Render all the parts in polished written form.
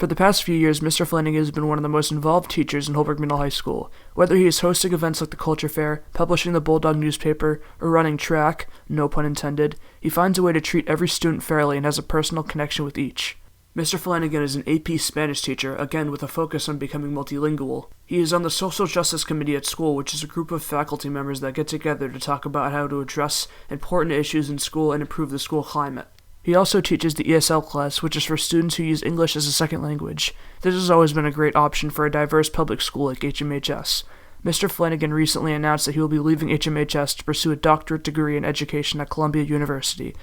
For the past few years, Mr. Flanagan has been one of the most involved teachers in Holbrook Middle High School. Whether he is hosting events like the Culture Fair, publishing the Bulldog newspaper, or running track, no pun intended, he finds a way to treat every student fairly and has a personal connection with each. Mr. Flanagan is an AP Spanish teacher, again with a focus on becoming multilingual. He is on the Social Justice Committee at school, which is a group of faculty members that get together to talk about how to address important issues in school and improve the school climate. He also teaches the ESL class, which is for students who use English as a second language. This has always been a great option for a diverse public school like HMHS. Mr. Flanagan recently announced that he will be leaving HMHS to pursue a doctorate degree in education at Columbia University.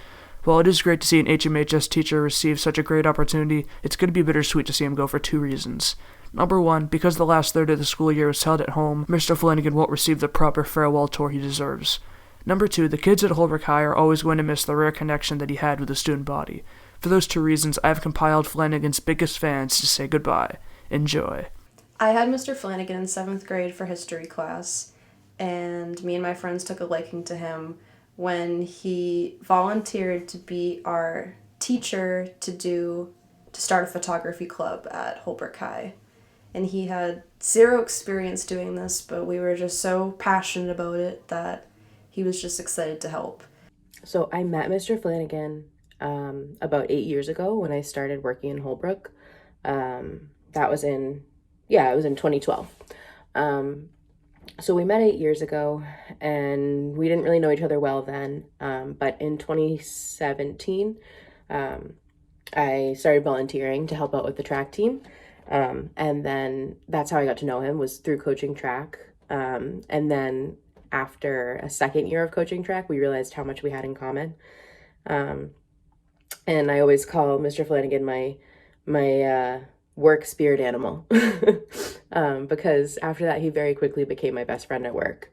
While it is great to see an HMHS teacher receive such a great opportunity, it's going to be bittersweet to see him go for two reasons. Number one, because the last third of the school year was held at home, Mr. Flanagan won't receive the proper farewell tour he deserves. Number two, the kids at Holbrook High are always going to miss the rare connection that he had with the student body. For those two reasons, I have compiled Flanagan's biggest fans to say goodbye. Enjoy. I had Mr. Flanagan in 7th grade for history class, and me and my friends took a liking to him when he volunteered to be our teacher to start a photography club at Holbrook High. And he had zero experience doing this, but we were just so passionate about it that he was just excited to help. So I met Mr. Flanagan about 8 years ago when I started working in Holbrook. That was it was in 2012. So we met 8 years ago, and we didn't really know each other well then. But in 2017, I started volunteering to help out with the track team. And then that's how I got to know him, was through coaching track. And then after a second year of coaching track, we realized how much we had in common. And I always call Mr. Flanagan my work spirit animal because after that, he very quickly became my best friend at work.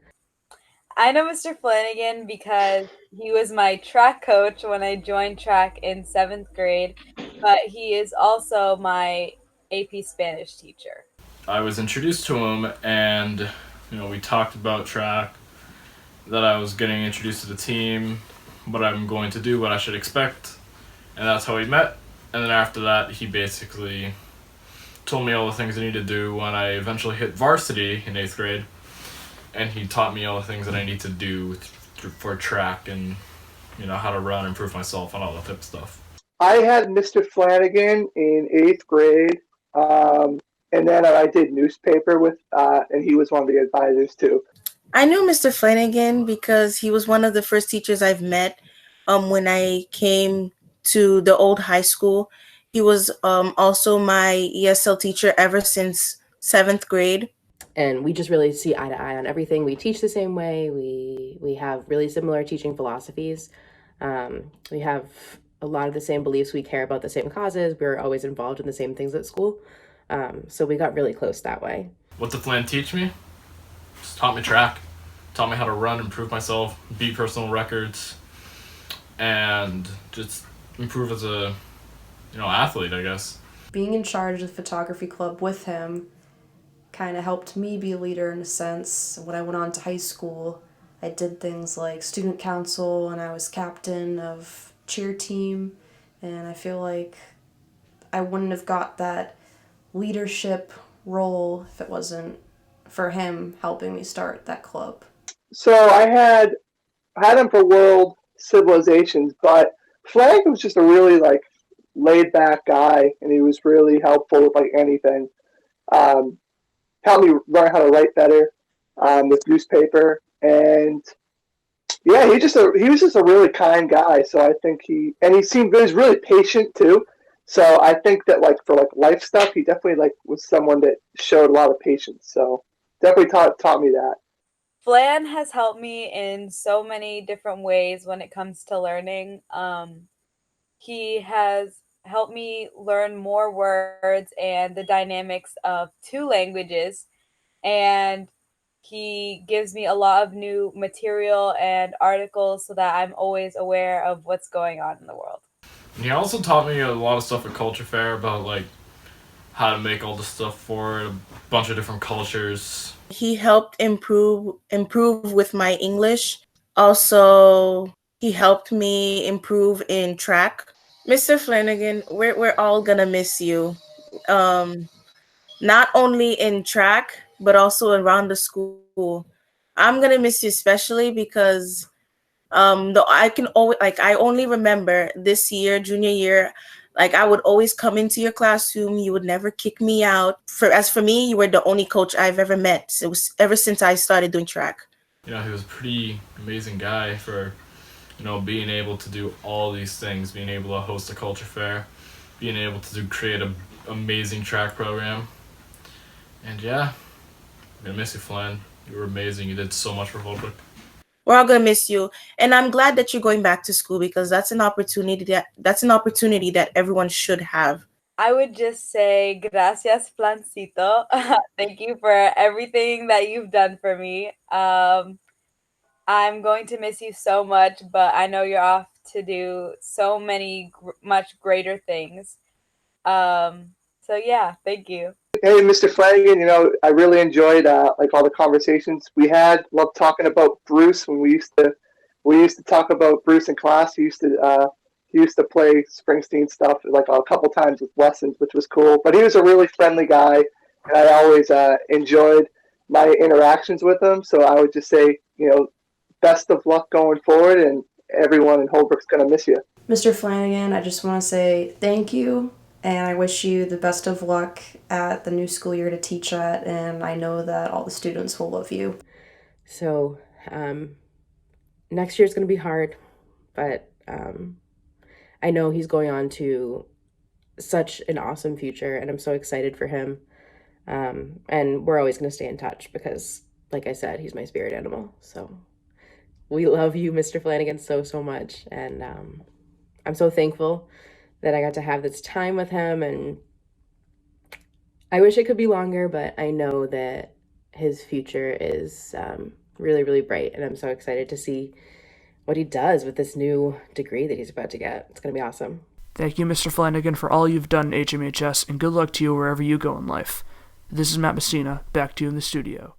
I know Mr. Flanagan because he was my track coach when I joined track in 7th grade, but he is also my AP Spanish teacher. I was introduced to him, and we talked about track, that I was getting introduced to the team, what I'm going to do, what I should expect, and that's how we met. And then after that, he basically told me all the things I need to do when I eventually hit varsity in 8th grade, and he taught me all the things that I need to do for track and how to run, improve myself, and all that type of stuff. I had Mr. Flanagan in 8th grade, and then I did newspaper with, and he was one of the advisors too. I knew Mr. Flanagan because he was one of the first teachers I've met when I came to the old high school. He was also my ESL teacher ever since 7th grade. And we just really see eye to eye on everything. We teach the same way. We have really similar teaching philosophies. We have a lot of the same beliefs. We care about the same causes. We're always involved in the same things at school. So we got really close that way. What did Flan teach me? Just taught me track. Taught me how to run, improve myself, beat personal records, and just improve as a athlete, I guess. Being in charge of the photography club with him kind of helped me be a leader in a sense. When I went on to high school, I did things like student council, and I was captain of cheer team, and I feel like I wouldn't have got that leadership role if it wasn't for him helping me start that club. So I had him for World Civilizations, but Flanagan was just a really laid back guy, and he was really helpful with anything. Helped me learn how to write better with newspaper, and yeah, he was just a really kind guy. So I think he was really patient too. So I think that for life stuff, he definitely was someone that showed a lot of patience. So definitely taught me that. Flan has helped me in so many different ways when it comes to learning. He has helped me learn more words and the dynamics of 2 languages, and he gives me a lot of new material and articles so that I'm always aware of what's going on in the world. He also taught me a lot of stuff at Culture Fair about how to make all the stuff for a bunch of different cultures. He helped improve with my English. Also, he helped me improve in track. Mr. Flanagan, we're all gonna miss you. not only in track but also around the school. I'm gonna miss you especially because though I can always I only remember this year, junior year, like I would always come into your classroom. You would never kick me out. For me, you were the only coach I've ever met. It was ever since I started doing track. He was a pretty amazing guy for, being able to do all these things, being able to host a culture fair, being able to create an amazing track program. And yeah, I'm gonna miss you, Flan. You were amazing. You did so much for Holbrook. We're all gonna miss you, and I'm glad that you're going back to school because that's an opportunity that everyone should have. I would just say gracias, Flancito. Thank you for everything that you've done for me. I'm going to miss you so much, but I know you're off to do so many much greater things. So yeah, thank you. Hey, Mr. Flanagan, I really enjoyed all the conversations we had. Loved talking about Bruce when we used to talk about Bruce in class. He used to play Springsteen stuff like a couple times with lessons, which was cool. But he was a really friendly guy, and I always enjoyed my interactions with him. So I would just say, best of luck going forward, and everyone in Holbrook's gonna miss you. Mr. Flanagan, I just want to say thank you. And I wish you the best of luck at the new school year to teach at, and I know that all the students will love you. So, next year's going to be hard, but I know he's going on to such an awesome future, and I'm so excited for him. And we're always going to stay in touch because, like I said, he's my spirit animal. So, we love you, Mr. Flanagan, so, so much, and I'm so thankful that I got to have this time with him, and I wish it could be longer, but I know that his future is really, really bright, and I'm so excited to see what he does with this new degree that he's about to get. It's going to be awesome. Thank you, Mr. Flanagan, for all you've done at HMHS, and good luck to you wherever you go in life. This is Matt Messina, back to you in the studio.